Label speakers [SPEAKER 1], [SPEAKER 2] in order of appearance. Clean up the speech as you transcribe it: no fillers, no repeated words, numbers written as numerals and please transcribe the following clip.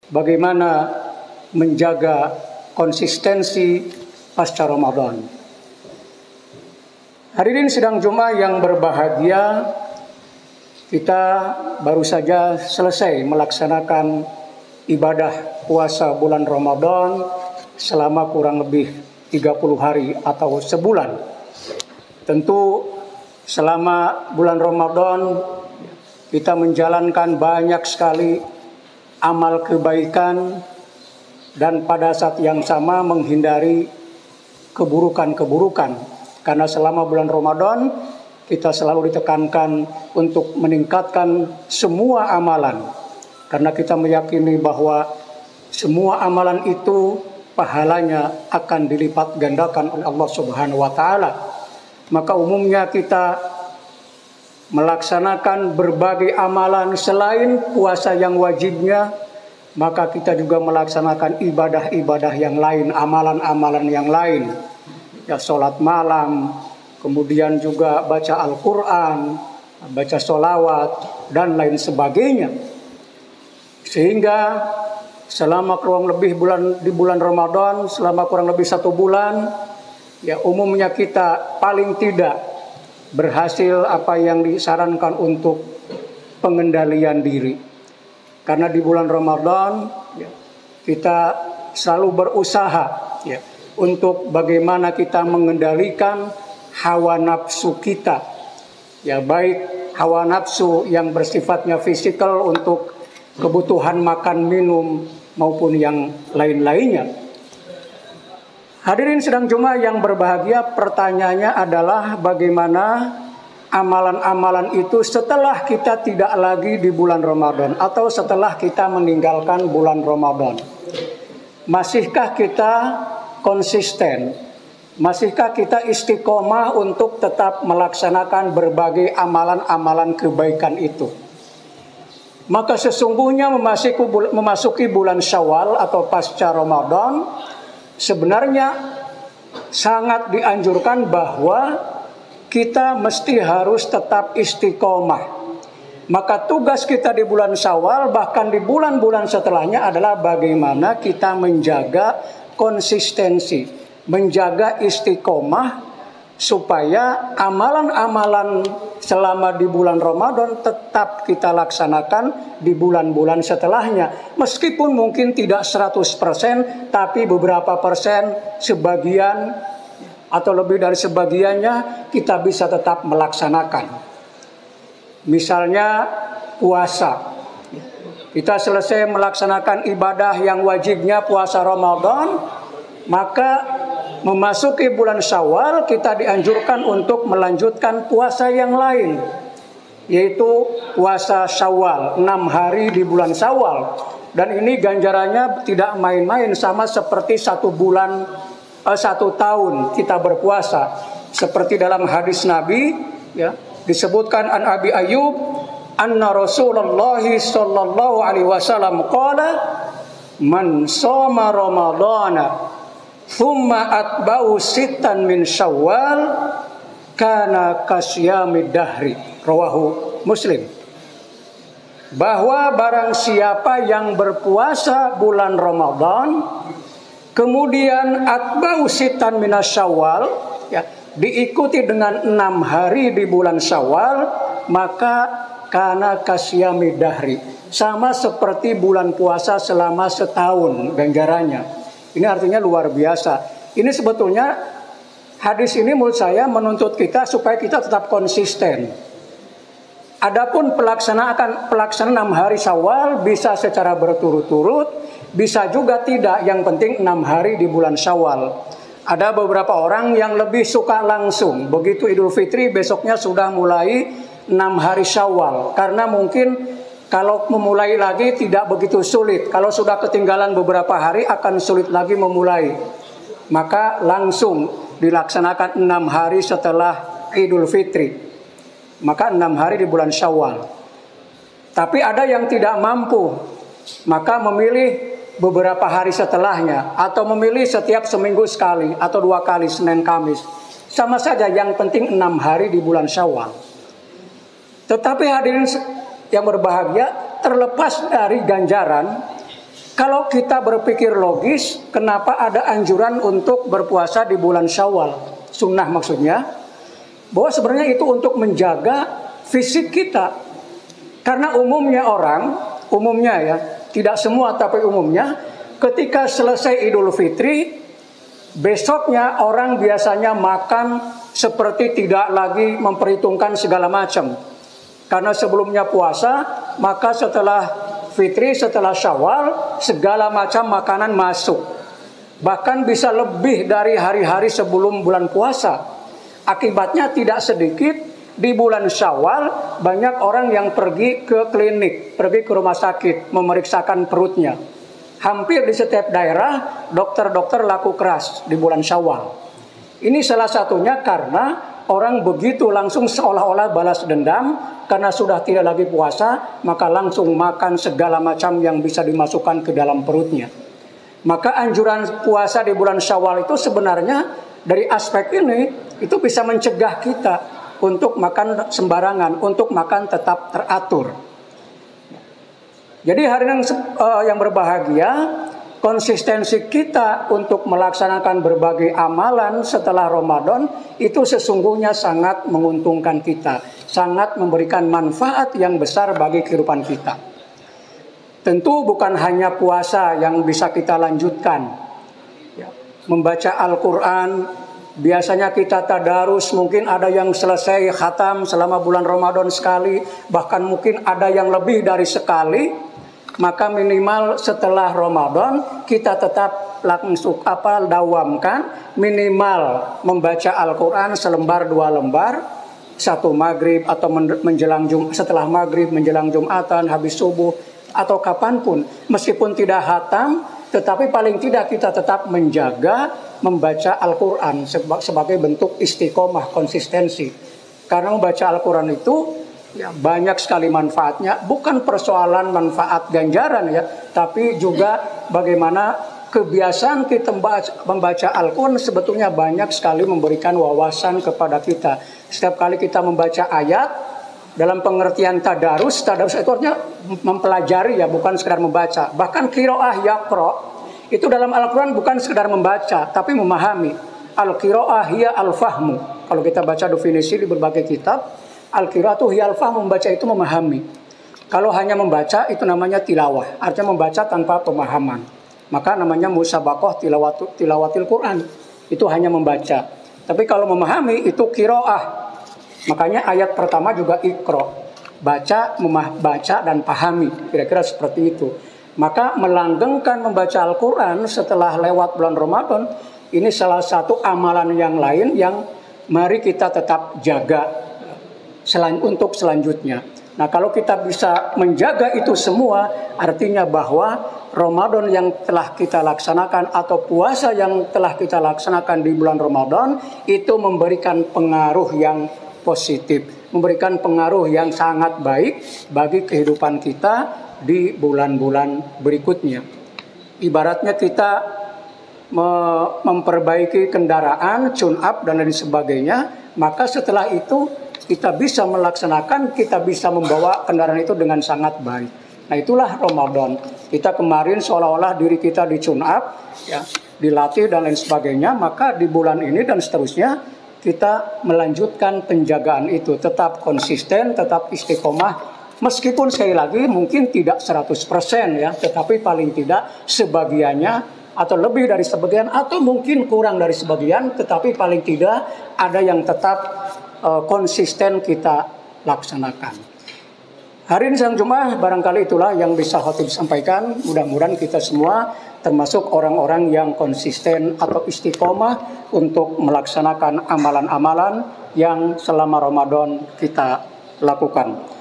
[SPEAKER 1] bagaimana menjaga konsistensi pasca Ramadan. Hadirin sidang Jumat yang berbahagia, kita baru saja selesai melaksanakan ibadah puasa bulan Ramadan selama kurang lebih 30 hari atau sebulan. Tentu selama bulan Ramadan kita menjalankan banyak sekali amal kebaikan dan pada saat yang sama menghindari keburukan-keburukan. Karena selama bulan Ramadan kita selalu ditekankan untuk meningkatkan semua amalan. Karena kita meyakini bahwa semua amalan itu pahalanya akan dilipat gandakan oleh Allah Subhanahu wa taala. Maka umumnya kita melaksanakan berbagai amalan selain puasa yang wajibnya, maka kita juga melaksanakan ibadah-ibadah yang lain, amalan-amalan yang lain. Ya, sholat malam, kemudian juga baca Al-Quran, baca sholawat, dan lain sebagainya. Sehingga selama kurang lebih di bulan Ramadan, selama kurang lebih 1 bulan, ya umumnya kita paling tidak berhasil apa yang disarankan untuk pengendalian diri. Karena di bulan Ramadan ya, kita selalu berusaha ya, untuk bagaimana kita mengendalikan hawa nafsu kita. Ya, baik hawa nafsu yang bersifatnya fisikal untuk kebutuhan makan minum maupun yang lain-lainnya. Hadirin sidang Jumat yang berbahagia, pertanyaannya adalah bagaimana amalan-amalan itu setelah kita tidak lagi di bulan Ramadan atau setelah kita meninggalkan bulan Ramadan. Masihkah kita konsisten? Masihkah kita istiqomah untuk tetap melaksanakan berbagai amalan-amalan kebaikan itu? Maka sesungguhnya memasuki bulan Syawal atau pasca Ramadan, sebenarnya sangat dianjurkan bahwa kita mesti harus tetap istiqomah. Maka tugas kita di bulan Syawal bahkan di bulan-bulan setelahnya adalah bagaimana kita menjaga konsistensi, menjaga istiqomah supaya amalan-amalan selama di bulan Ramadan tetap kita laksanakan di bulan-bulan setelahnya. Meskipun mungkin tidak 100%, tapi beberapa persen, sebagian atau lebih dari sebagiannya kita bisa tetap melaksanakan. Misalnya puasa. Kita selesai melaksanakan ibadah yang wajibnya puasa Ramadan, maka memasuki bulan Syawal kita dianjurkan untuk melanjutkan puasa yang lain, yaitu puasa Syawal, 6 hari di bulan Syawal. Dan ini ganjarannya tidak main-main, sama seperti 1 tahun kita berpuasa. Seperti dalam hadis Nabi ya, disebutkan an Abi Ayyub anna Rasulullah sallallahu alaihi wasallam qala man shoma ramadhana thumma atba'u sittan min Syawal kana kasyamid dahri, rawahu Muslim. Bahwa barang siapa yang berpuasa bulan Ramadan kemudian atba'u sittan min Syawal ya, diikuti dengan 6 hari di bulan Syawal, maka kana kasyamid dahri, sama seperti bulan puasa selama setahun ganjarannya. Ini artinya luar biasa. Ini sebetulnya hadis ini menurut saya menuntut kita supaya kita tetap konsisten. Adapun pelaksanaan 6 hari Syawal bisa secara berturut-turut, bisa juga tidak. Yang penting 6 hari di bulan Syawal. Ada beberapa orang yang lebih suka langsung. Begitu Idul Fitri besoknya sudah mulai 6 hari Syawal. Karena mungkin kalau memulai lagi tidak begitu sulit. Kalau sudah ketinggalan beberapa hari akan sulit lagi memulai. Maka langsung dilaksanakan 6 hari setelah Idul Fitri. Maka 6 hari di bulan Syawal. Tapi ada yang tidak mampu, maka memilih beberapa hari setelahnya. Atau memilih setiap seminggu sekali atau 2 kali, Senin Kamis. Sama saja, yang penting 6 hari di bulan Syawal. Tetapi hadirin yang berbahagia, terlepas dari ganjaran, Kalau kita berpikir logis, kenapa ada anjuran untuk berpuasa di bulan Syawal? Sunnah maksudnya. Bahwa sebenarnya itu untuk menjaga fisik kita. Karena umumnya ya, tidak semua tapi umumnya, ketika selesai Idul Fitri, besoknya orang biasanya makan seperti tidak lagi memperhitungkan segala macam. Karena sebelumnya puasa, maka setelah Fitri, setelah Syawal, segala macam makanan masuk. Bahkan bisa lebih dari hari-hari sebelum bulan puasa. Akibatnya tidak sedikit di bulan Syawal banyak orang yang pergi ke klinik, pergi ke rumah sakit, memeriksakan perutnya. Hampir di setiap daerah dokter-dokter laku keras di bulan Syawal. Ini salah satunya karena orang begitu langsung seolah-olah balas dendam karena sudah tidak lagi puasa, maka langsung makan segala macam yang bisa dimasukkan ke dalam perutnya. Maka anjuran puasa di bulan Syawal itu sebenarnya dari aspek ini itu bisa mencegah kita untuk makan sembarangan, untuk makan tetap teratur. Jadi hari yang berbahagia, konsistensi kita untuk melaksanakan berbagai amalan setelah Ramadan itu sesungguhnya sangat menguntungkan kita, sangat memberikan manfaat yang besar bagi kehidupan kita. Tentu bukan hanya puasa yang bisa kita lanjutkan. Membaca Al-Quran, biasanya kita tadarus, mungkin ada yang selesai khatam selama bulan Ramadan sekali, bahkan mungkin ada yang lebih dari sekali. Maka minimal setelah Ramadan kita tetap langsung dawamkan minimal membaca Al-Quran selembar 2 lembar, satu maghrib atau setelah maghrib menjelang Jumatan, habis subuh atau kapanpun. Meskipun tidak khatam, tetapi paling tidak kita tetap menjaga membaca Al-Quran sebagai bentuk istiqomah, konsistensi. Karena membaca Al-Quran itu ya, banyak sekali manfaatnya, bukan persoalan manfaat ganjaran ya, tapi juga bagaimana kebiasaan kita membaca Al-Quran sebetulnya banyak sekali memberikan wawasan kepada kita. Setiap kali kita membaca ayat dalam pengertian tadarus itu artinya mempelajari ya, bukan sekedar membaca. Bahkan qiraah yaqra itu dalam Al-Quran bukan sekedar membaca, tapi memahami. Al-qiraah hiya al-fahmu. Kalau kita baca definisi di berbagai kitab, al-qiraatu hiya al-fahmu, membaca itu memahami. Kalau hanya membaca itu namanya tilawah, artinya membaca tanpa pemahaman. Maka namanya musabaqah tilawatil Quran. Itu hanya membaca. Tapi kalau memahami itu qiraah. Makanya ayat pertama juga iqra. Baca dan pahami. Kira-kira seperti itu. Maka melanggengkan membaca Al-Quran setelah lewat bulan Ramadan, ini salah satu amalan yang lain yang mari kita tetap jaga untuk selanjutnya. Nah, kalau kita bisa menjaga itu semua, artinya bahwa Ramadan yang telah kita laksanakan atau puasa yang telah kita laksanakan di bulan Ramadan itu memberikan pengaruh yang positif, memberikan pengaruh yang sangat baik bagi kehidupan kita di bulan-bulan berikutnya. Ibaratnya kita memperbaiki kendaraan, tune up dan lain sebagainya, maka setelah itu kita bisa melaksanakan, kita bisa membawa kendaraan itu dengan sangat baik. Nah, itulah Ramadan. Kita kemarin seolah-olah diri kita di tune up, ya, dilatih dan lain sebagainya, maka di bulan ini dan seterusnya kita melanjutkan penjagaan itu, tetap konsisten, tetap istiqomah. Meskipun sekali lagi mungkin tidak 100% ya, tetapi paling tidak sebagiannya atau lebih dari sebagian atau mungkin kurang dari sebagian, tetapi paling tidak ada yang tetap konsisten kita laksanakan. Hari ini sang Jumat barangkali itulah yang bisa khotib sampaikan. Mudah-mudahan kita semua termasuk orang-orang yang konsisten atau istiqomah untuk melaksanakan amalan-amalan yang selama Ramadan kita lakukan.